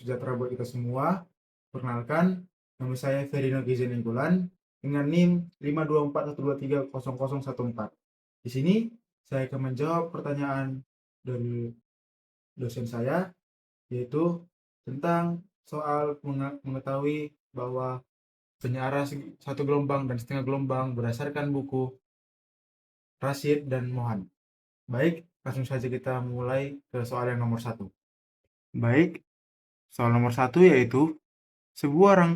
sejahtera buat kita semua. Perkenalkan, nama saya Ferino Gizen Enggulan dengan NIM 52412300014. Di sini saya akan menjawab pertanyaan dari dosen saya, yaitu tentang soal mengetahui bahwa penyiaran satu gelombang dan setengah gelombang berdasarkan buku Rashid dan Mohan. Baik, langsung saja kita mulai ke soal yang nomor 1. Baik, soal nomor 1 yaitu sebuah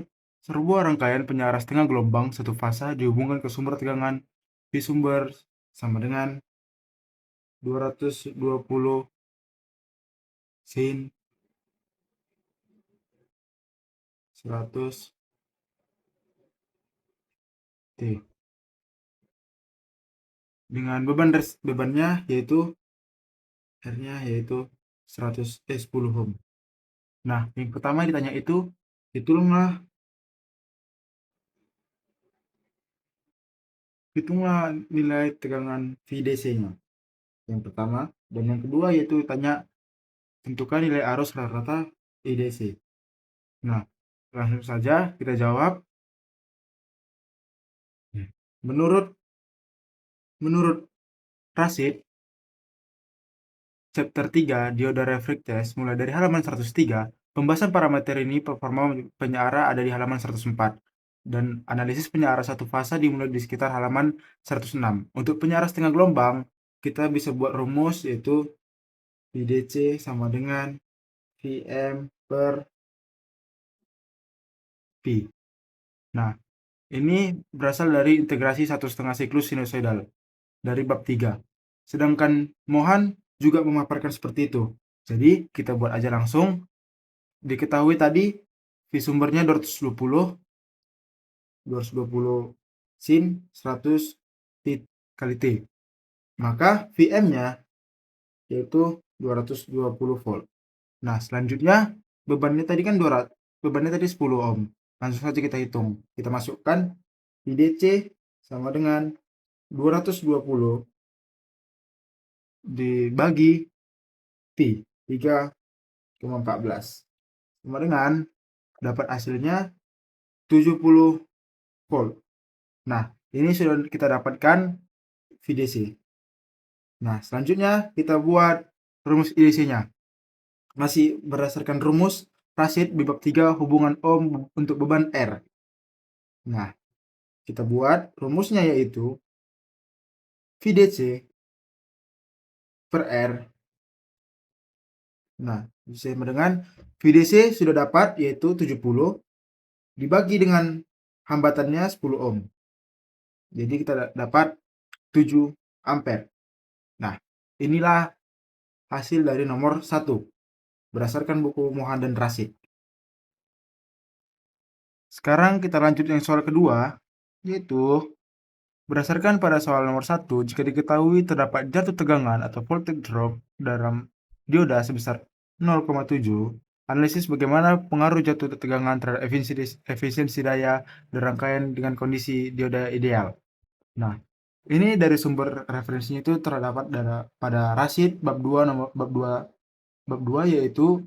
rangkaian penyiaran setengah gelombang satu fasa dihubungkan ke sumber tegangan di sumber sama dengan 220 sin 100 T dengan bebannya yaitu R-nya yaitu 10 ohm. Nah, yang pertama ditanya itu hitunglah nilai tegangan VDC-nya. Yang pertama, dan yang kedua yaitu tanya tentukan nilai arus rata-rata IDC. Nah, langsung saja kita jawab. Menurut Rashid, chapter 3 dioda reflect test mulai dari halaman 103, pembahasan parameter ini performa penyiara ada di halaman 104 dan analisis penyiara satu fasa dimulai di sekitar halaman 106. Untuk penyiara setengah gelombang, kita bisa buat rumus yaitu VDC sama dengan Vm per P. Nah, ini berasal dari integrasi 1,5 siklus sinusoidal dari bab 3. Sedangkan Mohan juga memaparkan seperti itu. Jadi kita buat aja langsung. Diketahui tadi V sumbernya 220 sin 100 T kali T. Maka Vm-nya yaitu 220 volt. Nah, selanjutnya bebannya tadi 10 ohm. Langsung saja kita hitung. Kita masukkan VDC sama dengan 220 dibagi T 3,14 sama dengan dapat hasilnya 70 volt. Nah, ini sudah kita dapatkan VDC. Nah, selanjutnya kita buat rumus IDC-nya. Masih berdasarkan rumus Rashid bab 3 hubungan ohm untuk beban R. Nah, kita buat rumusnya yaitu VDC per R. Nah, sama dengan VDC sudah dapat yaitu 70 dibagi dengan hambatannya 10 ohm. Jadi kita dapat 7 ampere. Nah, inilah hasil dari nomor 1 berdasarkan buku Mohan dan Rashid. Sekarang kita lanjut yang soal kedua, yaitu berdasarkan pada soal nomor 1, jika diketahui terdapat jatuh tegangan atau voltage drop dalam dioda sebesar 0,7, analisis bagaimana pengaruh jatuh tegangan terhadap efisiensi daya dan rangkaian dengan kondisi dioda ideal. Nah, ini dari sumber referensinya itu terdapat pada Rashid bab 2 yaitu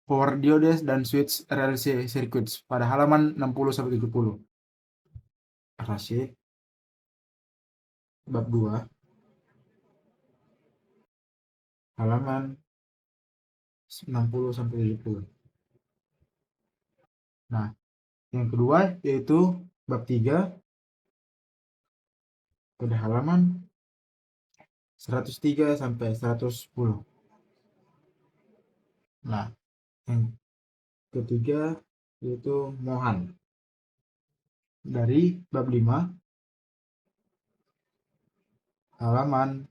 Power Diodes dan Switch RLC Circuits pada halaman 60-70. Rashid bab 2 halaman 60-70. Nah, yang kedua yaitu bab 3 pada halaman 103 sampai 110. Nah, yang ketiga yaitu Mohan dari bab 5 halaman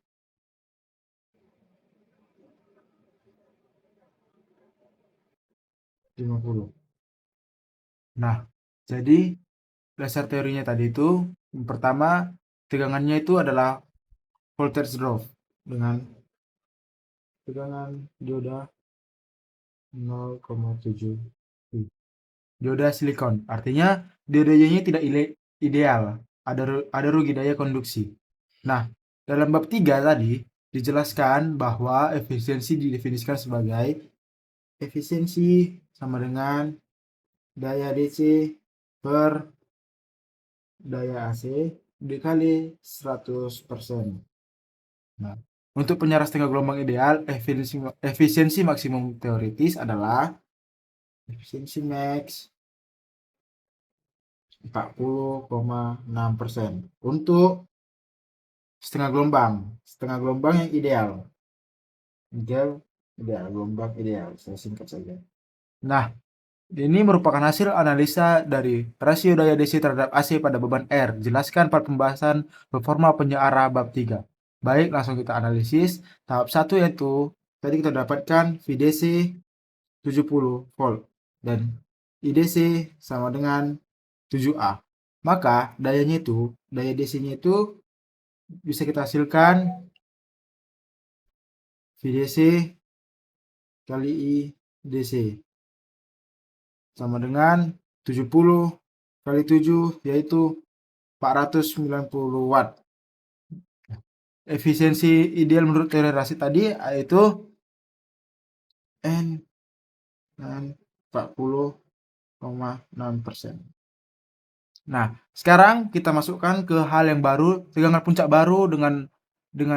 50. Nah, jadi dasar teorinya tadi itu yang pertama tegangannya itu adalah voltage drop dengan tegangan dioda 0,7 dioda silikon. Artinya diodanya tidak ideal, ada rugi daya konduksi. Nah, dalam bab 3 tadi dijelaskan bahwa efisiensi didefinisikan sebagai efisiensi sama dengan daya DC per daya AC dikali 100%. Nah, untuk penyiaran setengah gelombang ideal, efisiensi maksimum teoritis adalah efisiensi max 40,6% untuk setengah gelombang yang ideal. Ideal, gelombang ideal, saya singkat saja. Nah, ini merupakan hasil analisa dari rasio daya DC terhadap AC pada beban R. Jelaskan pada pembahasan performa penyiara bab 3. Baik, langsung kita analisis. Tahap 1 yaitu tadi kita dapatkan VDC 70 volt dan IDC sama dengan 7A. Maka daya DC-nya itu bisa kita hasilkan VDC kali IDC sama dengan 70 kali 7 yaitu 490 watt. Efisiensi ideal menurut teori Rashid tadi yaitu N 40,6%. Nah, sekarang kita masukkan ke hal yang baru, tegangan puncak baru dengan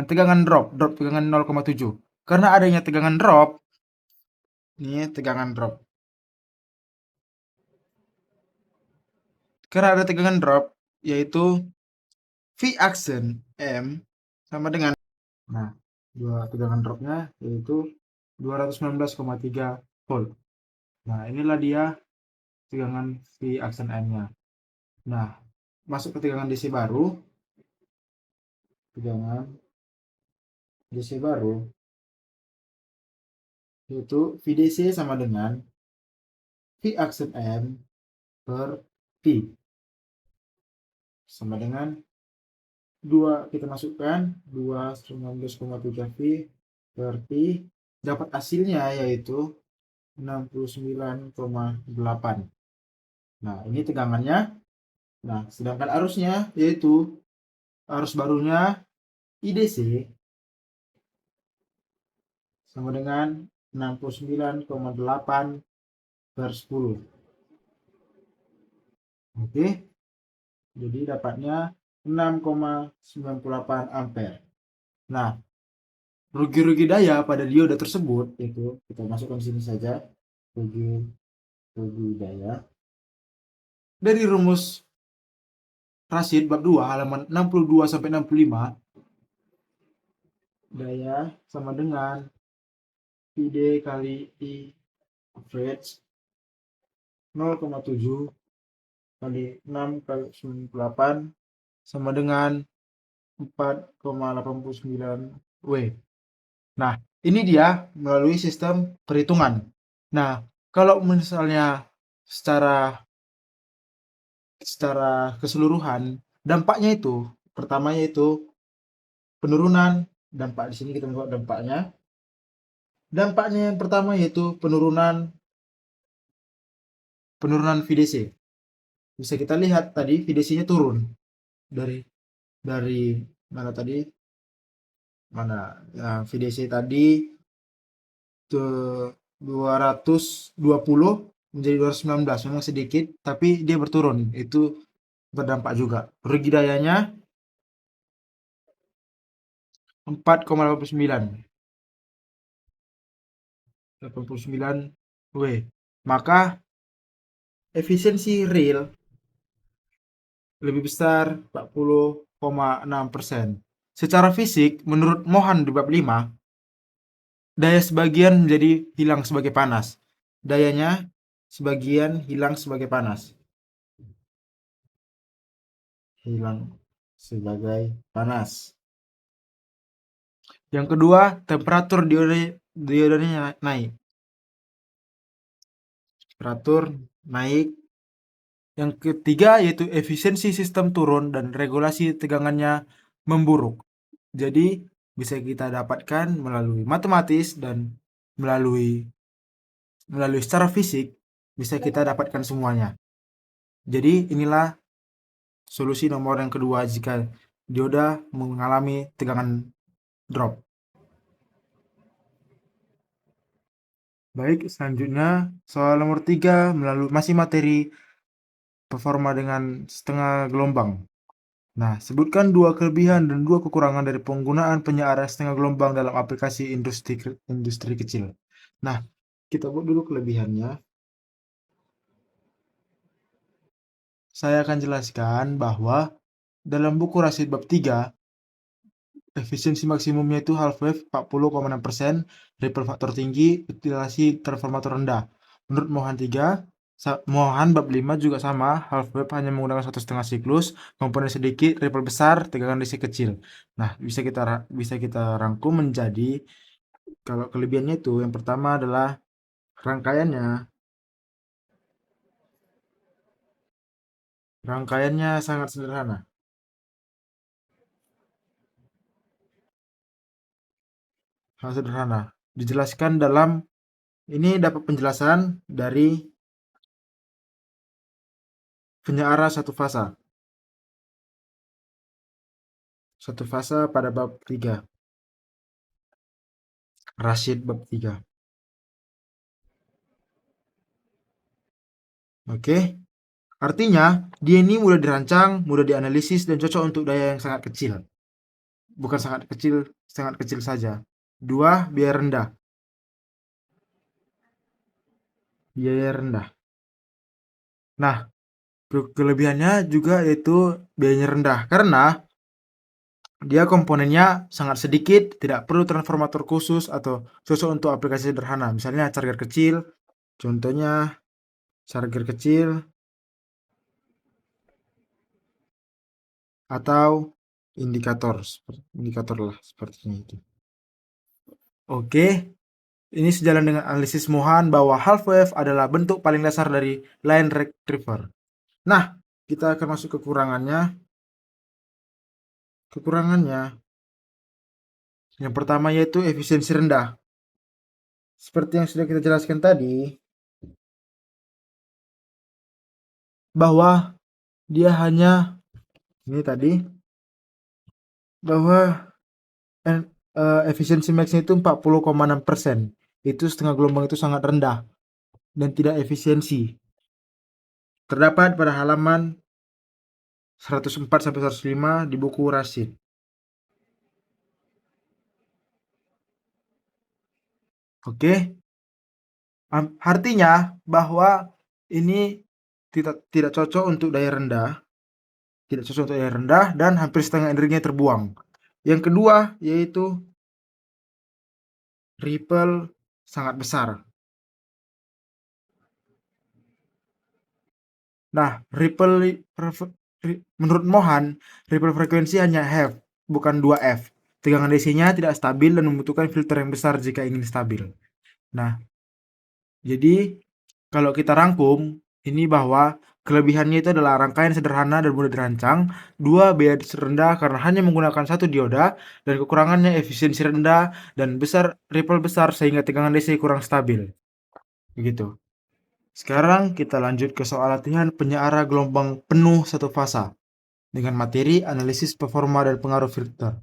tegangan drop tegangan 0,7. Karena adanya tegangan drop, ini tegangan drop. Karena ada tegangan drop, yaitu V aksen M sama dengan, nah, dua tegangan dropnya yaitu 219,3 volt. Nah, inilah dia tegangan V aksen M-nya. Nah, masuk ke tegangan DC baru, yaitu VDC sama dengan V aksen M per T sama dengan 2, kita masukkan 219,3 V per T, dapat hasilnya yaitu 69,8. Nah, ini tegangannya. Nah, sedangkan arusnya yaitu arus barunya IDC sama dengan 69,8 per 10. Oke, jadi dapatnya 6,98 ampere. Nah, rugi-rugi daya pada dioda tersebut itu kita masukkan sini saja, rugi daya dari rumus Rashid bab 2 halaman 62 sampai 65. Daya sama dengan PD kali I average 0,7 kali 6 kali 98 sama dengan 4,89 W. Nah, ini dia melalui sistem perhitungan. Nah, kalau misalnya secara keseluruhan, dampaknya itu pertamanya itu penurunan dampak. Di sini kita buat dampaknya. Dampaknya yang pertama yaitu penurunan VDC. Bisa kita lihat tadi VDC-nya turun dari mana tadi? VDC tadi ke 220 menjadi 219, memang sedikit tapi dia berturun, itu berdampak juga. Rugi dayanya 4,89 W. Maka efisiensi real lebih besar 40,6%. Secara fisik, menurut Mohan di bab 5, daya sebagian menjadi hilang sebagai panas. Dayanya sebagian hilang sebagai panas. Yang kedua, temperatur diodanya naik. Yang ketiga yaitu efisiensi sistem turun dan regulasi tegangannya memburuk. Jadi bisa kita dapatkan melalui matematis dan melalui secara fisik bisa kita dapatkan semuanya. Jadi inilah solusi nomor yang kedua jika dioda mengalami tegangan drop. Baik, selanjutnya soal nomor 3 melalui masih materi performa dengan setengah gelombang. Nah, sebutkan dua kelebihan dan dua kekurangan dari penggunaan penyiaran setengah gelombang dalam aplikasi industri kecil. Nah, kita buat dulu kelebihannya. Saya akan jelaskan bahwa dalam buku Rasid bab 3, efisiensi maksimumnya itu half wave 40,6%, ripple faktor tinggi, utilasi transformator rendah. Menurut Mohan 3, Mohan bab 5 juga sama, half wave hanya menggunakan 1,5 siklus, komponen sedikit, ripple besar, tegangan DC kecil. Nah, bisa kita rangkum menjadi kalau kelebihannya itu yang pertama adalah rangkaiannya. Rangkaiannya sangat sederhana. Sangat sederhana. Dijelaskan dalam ini dapat penjelasan dari penyiaran satu fasa. Satu fasa pada bab 3. Rasyid bab 3. Oke. Artinya, dia ini mudah dirancang, mudah dianalisis, dan cocok untuk daya yang sangat kecil. Bukan sangat kecil saja. Dua, biaya rendah. Biaya rendah. Nah, kelebihannya juga yaitu biayanya rendah. Karena dia komponennya sangat sedikit, tidak perlu transformator khusus atau cocok untuk aplikasi sederhana. Misalnya charger kecil, contohnya charger kecil atau indikator lah sepertinya itu. Oke, ini sejalan dengan analisis Mohan bahwa half wave adalah bentuk paling dasar dari line rectifier. Nah, kita akan masuk kekurangannya. Kekurangannya yang pertama yaitu efisiensi rendah. Seperti yang sudah kita jelaskan tadi, bahwa dia hanya ini tadi bahwa efisiensi max-nya itu 40,6%. Itu setengah gelombang itu sangat rendah dan tidak efisiensi. Terdapat pada halaman 104 sampai 105 di buku Rasid. Oke. Artinya bahwa ini tidak cocok untuk daya rendah, dan hampir setengah energinya terbuang. Yang kedua yaitu ripple sangat besar. Nah, menurut Mohan, ripple frekuensi hanya F, bukan 2F. Tegangan DC-nya tidak stabil dan membutuhkan filter yang besar jika ingin stabil. Nah, jadi kalau kita rangkum ini bahwa kelebihannya itu adalah rangkaian sederhana dan mudah dirancang, dua biaya rendah karena hanya menggunakan satu dioda, dan kekurangannya efisiensi rendah dan ripple besar sehingga tegangan DC kurang stabil. Begitu. Sekarang kita lanjut ke soal latihan penyiaran gelombang penuh satu fasa dengan materi analisis performa dan pengaruh filter.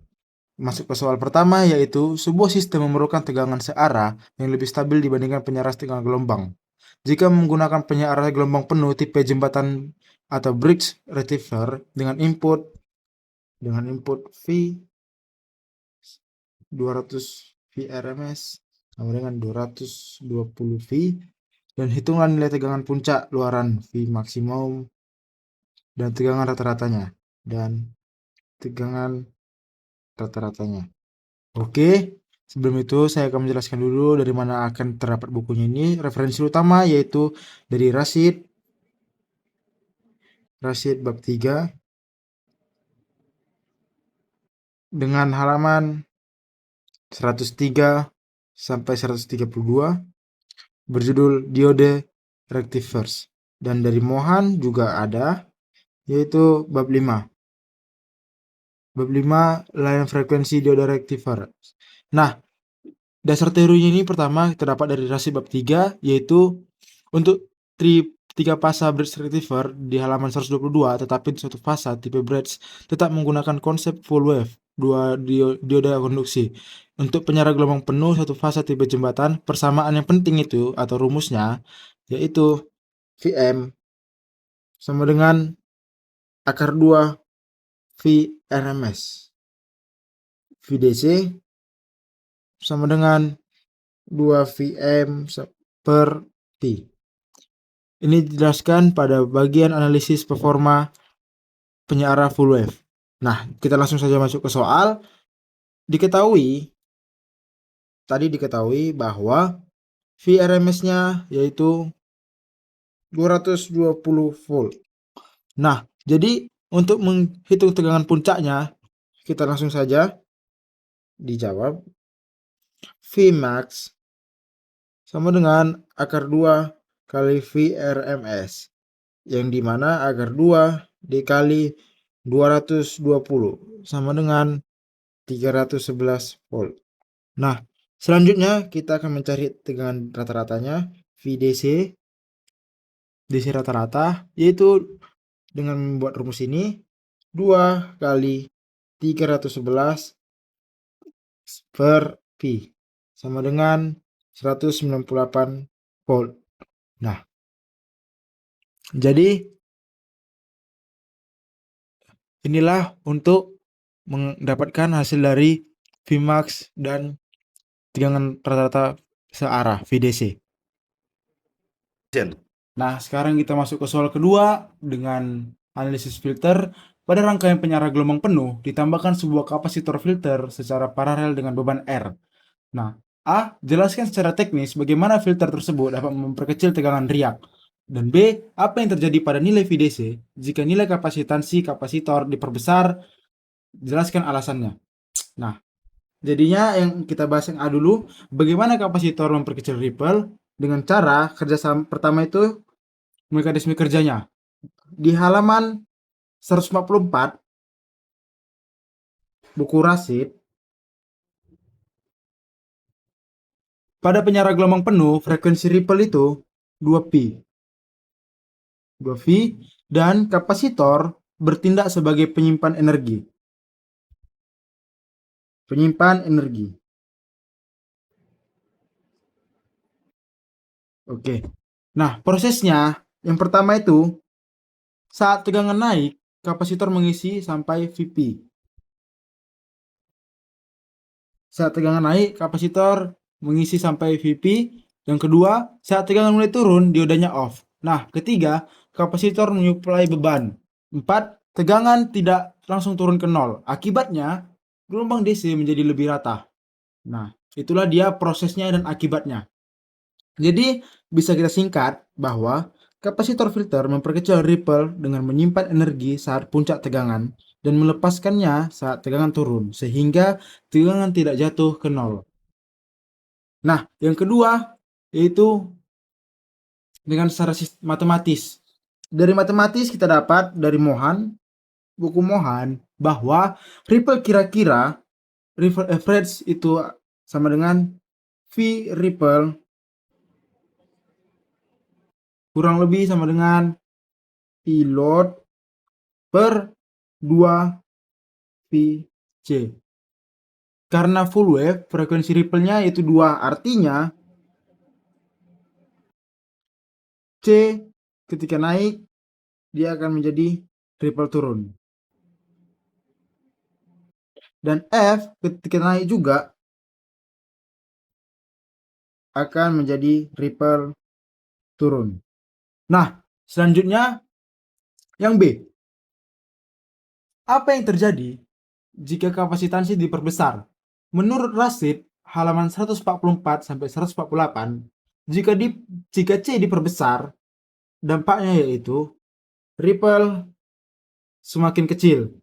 Masuk ke soal pertama yaitu sebuah sistem memerlukan tegangan searah yang lebih stabil dibandingkan penyiaran setengah gelombang. Jika menggunakan penyiaran gelombang penuh tipe jembatan atau bridge rectifier dengan input V 200 V RMS sama dengan 220 V dan hitungan nilai tegangan puncak luaran V maksimum dan tegangan rata-ratanya. Oke, sebelum itu saya akan menjelaskan dulu dari mana akan terdapat bukunya ini. Referensi utama yaitu dari Rasid bab 3 dengan halaman 103 sampai 132 berjudul Diode Rectifiers. Dan dari Mohan juga ada yaitu bab 5. Bab 5 line frekuensi diode rectifier. Nah, dasar teorinya ini pertama terdapat dari Rasid bab 3 yaitu untuk tiga fasa bridge rectifier di halaman 122 tetapi suatu fasa tipe bridge tetap menggunakan konsep full wave dua dioda konduksi. Untuk penyara gelombang penuh satu fase tipe jembatan, persamaan yang penting itu atau rumusnya yaitu Vm sama dengan akar 2 Vrms. Vdc sama dengan 2 Vm per T. Ini dijelaskan pada bagian analisis performa penyara full wave. Nah, kita langsung saja masuk ke soal. Tadi diketahui bahwa Vrms-nya yaitu 220 volt. Nah, jadi untuk menghitung tegangan puncaknya, kita langsung saja dijawab. Vmax sama dengan akar 2 kali Vrms, yang dimana akar 2 dikali 220 sama dengan 311 volt. Nah, selanjutnya kita akan mencari tegangan rata-ratanya, VDC, DC rata-rata, yaitu dengan membuat rumus ini 2 kali 311 per Pi sama dengan 198 volt. Nah, jadi inilah untuk mendapatkan hasil dari Vmax dan tegangan rata-rata searah VDC. Nah, sekarang kita masuk ke soal kedua dengan analisis filter. Pada rangkaian penyara gelombang penuh, ditambahkan sebuah kapasitor filter secara paralel dengan beban R. Nah, A. Jelaskan secara teknis bagaimana filter tersebut dapat memperkecil tegangan riak. Dan B. Apa yang terjadi pada nilai VDC jika nilai kapasitansi kapasitor diperbesar. Jelaskan alasannya. Nah, jadinya yang kita bahas yang A dulu, bagaimana kapasitor memperkecil ripple dengan cara kerjasama pertama itu mekanisme kerjanya. Di halaman 144 buku Rasid, pada penyara gelombang penuh frekuensi ripple itu 2pi. 2V dan kapasitor bertindak sebagai penyimpan energi. Oke. Nah, prosesnya yang pertama itu saat tegangan naik, kapasitor mengisi sampai Vp. Saat tegangan naik, kapasitor mengisi sampai Vp. Yang kedua, saat tegangan mulai turun, diodanya off. Nah, ketiga, kapasitor menyuplai beban. 4. Tegangan tidak langsung turun ke 0. Akibatnya, gelombang DC menjadi lebih rata. Nah, itulah dia prosesnya dan akibatnya. Jadi, bisa kita singkat bahwa kapasitor filter memperkecil ripple dengan menyimpan energi saat puncak tegangan dan melepaskannya saat tegangan turun, sehingga tegangan tidak jatuh ke 0. Nah, yang kedua yaitu dengan secara matematis. Dari matematis kita dapat dari buku Mohan, bahwa ripple kira-kira, ripple average itu sama dengan V ripple kurang lebih sama dengan I load per 2 Vc. Karena full wave, frekuensi ripple-nya itu 2, artinya C ketika naik, dia akan menjadi ripple turun. Dan F ketika naik juga akan menjadi ripple turun. Nah, selanjutnya yang B. Apa yang terjadi jika kapasitansi diperbesar? Menurut Rasid, halaman 144 sampai 148, jika C diperbesar, dampaknya yaitu ripple semakin kecil.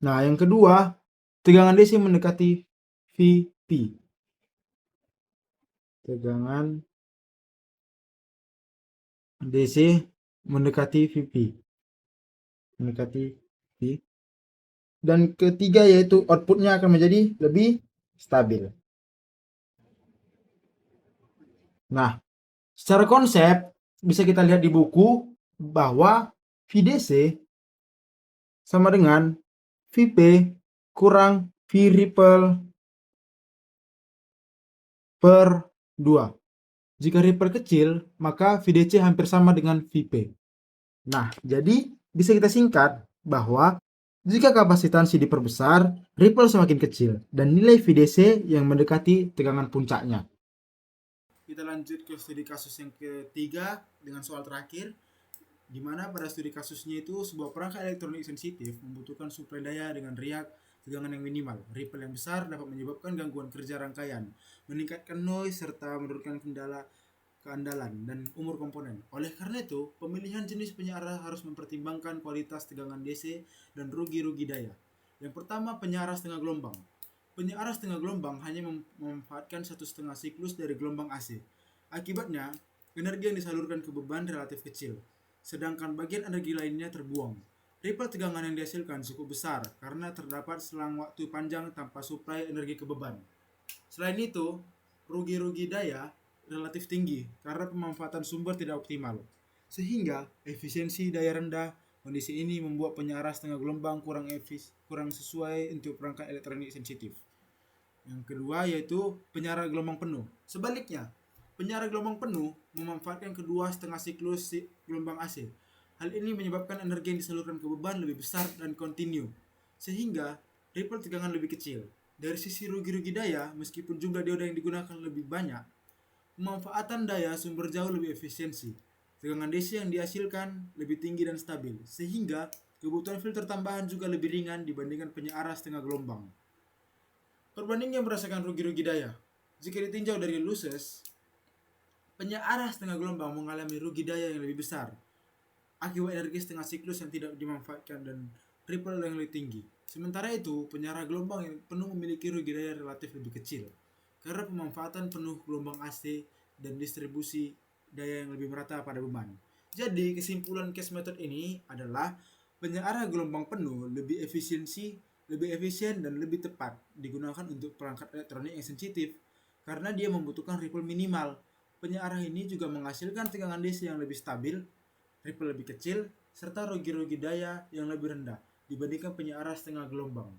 Nah, yang kedua, tegangan DC mendekati Vp. Tegangan DC mendekati Vp. Dan ketiga yaitu outputnya akan menjadi lebih stabil. Nah, secara konsep bisa kita lihat di buku bahwa VDC sama dengan Vp kurang V ripple per 2. Jika ripple kecil, maka VDC hampir sama dengan Vp. Nah, jadi bisa kita singkat bahwa jika kapasitansi diperbesar, ripple semakin kecil dan nilai VDC yang mendekati tegangan puncaknya. Kita lanjut ke studi kasus yang ketiga dengan soal terakhir, di mana pada studi kasusnya itu sebuah perangkat elektronik sensitif membutuhkan suplai daya dengan riak tegangan yang minimal. Ripple yang besar dapat menyebabkan gangguan kerja rangkaian, meningkatkan noise, serta menurunkan keandalan dan umur komponen. Oleh karena itu, pemilihan jenis penyiar harus mempertimbangkan kualitas tegangan DC dan rugi-rugi daya. Yang pertama, penyiar setengah gelombang. Penyiar setengah gelombang hanya memanfaatkan 1,5 siklus dari gelombang AC. Akibatnya, energi yang disalurkan ke beban relatif kecil, sedangkan bagian energi lainnya terbuang. Ripple tegangan yang dihasilkan cukup besar karena terdapat selang waktu panjang tanpa suplai energi ke beban. Selain itu, rugi-rugi daya relatif tinggi karena pemanfaatan sumber tidak optimal, sehingga efisiensi daya rendah. Kondisi ini membuat penyiar setengah gelombang kurang sesuai untuk perangkat elektronik sensitif. Yang kedua yaitu penyiar gelombang penuh. Sebaliknya, penyiar gelombang penuh memanfaatkan kedua setengah siklus gelombang AC. Hal ini menyebabkan energi yang disalurkan ke beban lebih besar dan kontinu, sehingga ripple tegangan lebih kecil. Dari sisi rugi-rugi daya, meskipun jumlah dioda yang digunakan lebih banyak, pemanfaatan daya sumber jauh lebih efisiensi. Tegangan DC yang dihasilkan lebih tinggi dan stabil, sehingga kebutuhan filter tambahan juga lebih ringan dibandingkan penyiar setengah gelombang. Perbandingan berdasarkan rugi-rugi daya. Jika ditinjau dari losses, penyiar setengah gelombang mengalami rugi daya yang lebih besar akibat energi setengah siklus yang tidak dimanfaatkan dan ripple yang lebih tinggi. Sementara itu, penyiar gelombang yang penuh memiliki rugi daya relatif lebih kecil karena pemanfaatan penuh gelombang AC dan distribusi daya yang lebih merata pada beban. Jadi, kesimpulan case method ini adalah penyiar gelombang penuh lebih efisien dan lebih tepat digunakan untuk perangkat elektronik yang sensitif karena dia membutuhkan ripple minimal. Penyiar ini juga menghasilkan tegangan DC yang lebih stabil, ripple lebih kecil, serta rugi-rugi daya yang lebih rendah dibandingkan penyiar setengah gelombang.